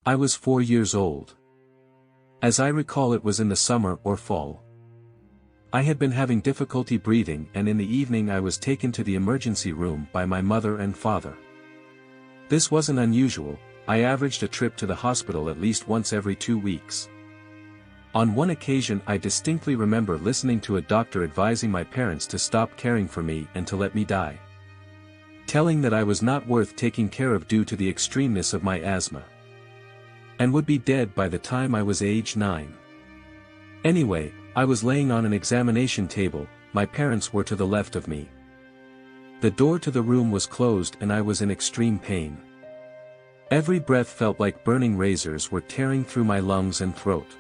I was 4 years old. As I recall, it was in the summer or fall. I had been having difficulty breathing, and in the evening I was taken to the emergency room by my mother and father. This wasn't unusual. I averaged a trip to the hospital at least once every 2 weeks. On one occasion I distinctly remember listening to a doctor advising my parents to stop caring for me and to let me die, telling that I was not worth taking care of due to the extremeness of my asthma, and would be dead by the time I was age 9. Anyway, I was laying on an examination table. My parents were to the left of me. The door to the room was closed and I was in extreme pain. Every breath felt like burning razors were tearing through my lungs and throat.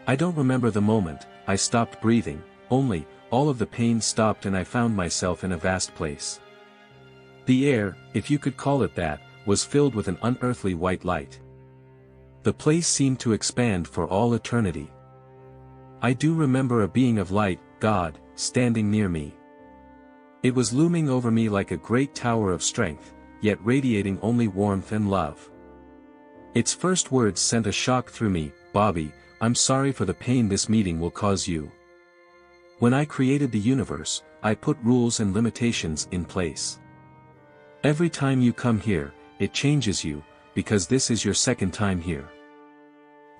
I don't remember the moment I stopped breathing, only, all of the pain stopped and I found myself in a vast place. The air, if you could call it that, was filled with an unearthly white light. The place seemed to expand for all eternity. I do remember a being of light, God, standing near me. It was looming over me like a great tower of strength, yet radiating only warmth and love. Its first words sent a shock through me, "Bobby, I'm sorry for the pain this meeting will cause you. When I created the universe, I put rules and limitations in place. Every time you come here, it changes you, because this is your second time here.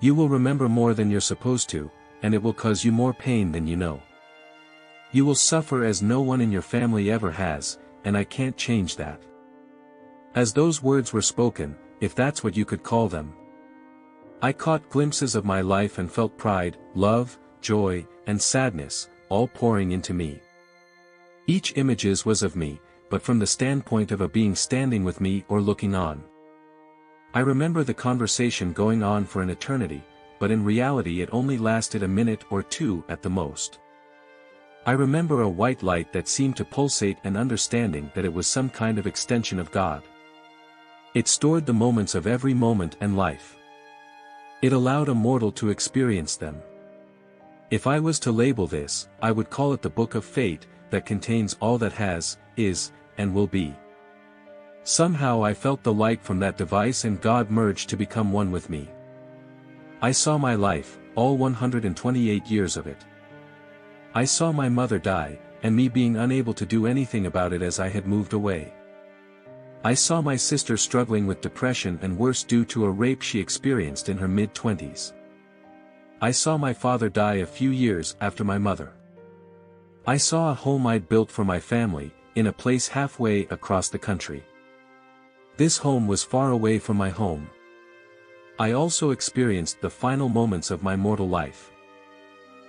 You will remember more than you're supposed to, and it will cause you more pain than you know. You will suffer as no one in your family ever has, and I can't change that." As those words were spoken, if that's what you could call them, I caught glimpses of my life and felt pride, love, joy, and sadness, all pouring into me. Each images was of me, but from the standpoint of a being standing with me or looking on. I remember the conversation going on for an eternity, but in reality it only lasted a minute or two at the most. I remember a white light that seemed to pulsate, and understanding that it was some kind of extension of God. It stored the moments of every moment and life. It allowed a mortal to experience them. If I was to label this, I would call it the Book of Fate, that contains all that has, is, and will be. Somehow I felt the light from that device and God merged to become one with me. I saw my life, all 128 years of it. I saw my mother die, and me being unable to do anything about it as I had moved away. I saw my sister struggling with depression and worse due to a rape she experienced in her mid-20s. I saw my father die a few years after my mother. I saw a home I'd built for my family, in a place halfway across the country. This home was far away from my home. I also experienced the final moments of my mortal life.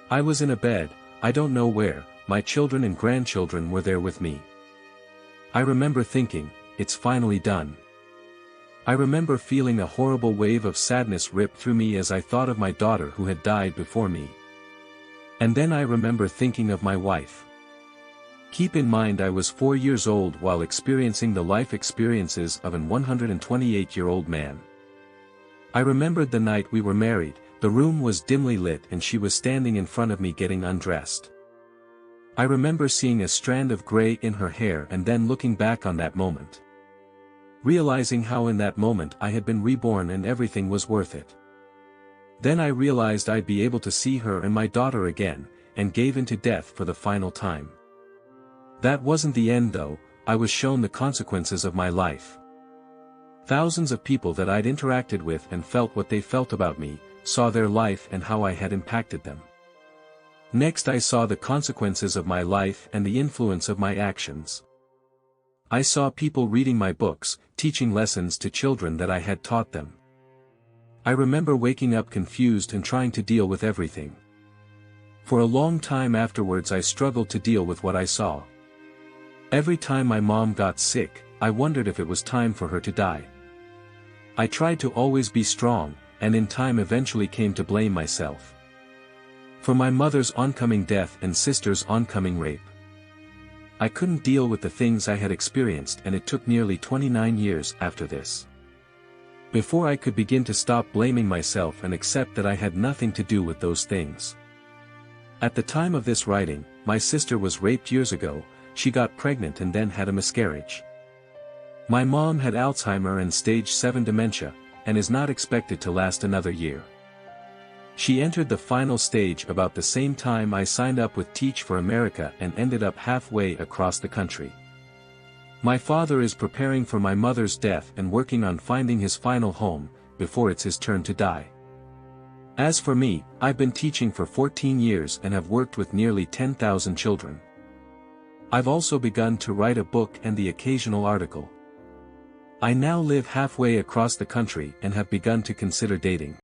I was in a bed, I don't know where, my children and grandchildren were there with me. I remember thinking, it's finally done. I remember feeling a horrible wave of sadness rip through me as I thought of my daughter who had died before me. And then I remember thinking of my wife. Keep in mind I was 4 years old while experiencing the life experiences of an 128-year-old man. I remembered the night we were married. The room was dimly lit and she was standing in front of me getting undressed. I remember seeing a strand of gray in her hair and then looking back on that moment, realizing how in that moment I had been reborn and everything was worth it. Then I realized I'd be able to see her and my daughter again, and gave in to death for the final time. That wasn't the end though. I was shown the consequences of my life. Thousands of people that I'd interacted with and felt what they felt about me, saw their life and how I had impacted them. Next I saw the consequences of my life and the influence of my actions. I saw people reading my books, teaching lessons to children that I had taught them. I remember waking up confused and trying to deal with everything. For a long time afterwards I struggled to deal with what I saw. Every time my mom got sick, I wondered if it was time for her to die. I tried to always be strong, and in time eventually came to blame myself for my mother's oncoming death and sister's oncoming rape. I couldn't deal with the things I had experienced, and it took nearly 29 years after this before I could begin to stop blaming myself and accept that I had nothing to do with those things. At the time of this writing, my sister was raped years ago. She got pregnant and then had a miscarriage. My mom had Alzheimer's and stage 7 dementia, and is not expected to last another year. She entered the final stage about the same time I signed up with Teach for America and ended up halfway across the country. My father is preparing for my mother's death and working on finding his final home, before it's his turn to die. As for me, I've been teaching for 14 years and have worked with nearly 10,000 children. I've also begun to write a book and the occasional article. I now live halfway across the country and have begun to consider dating.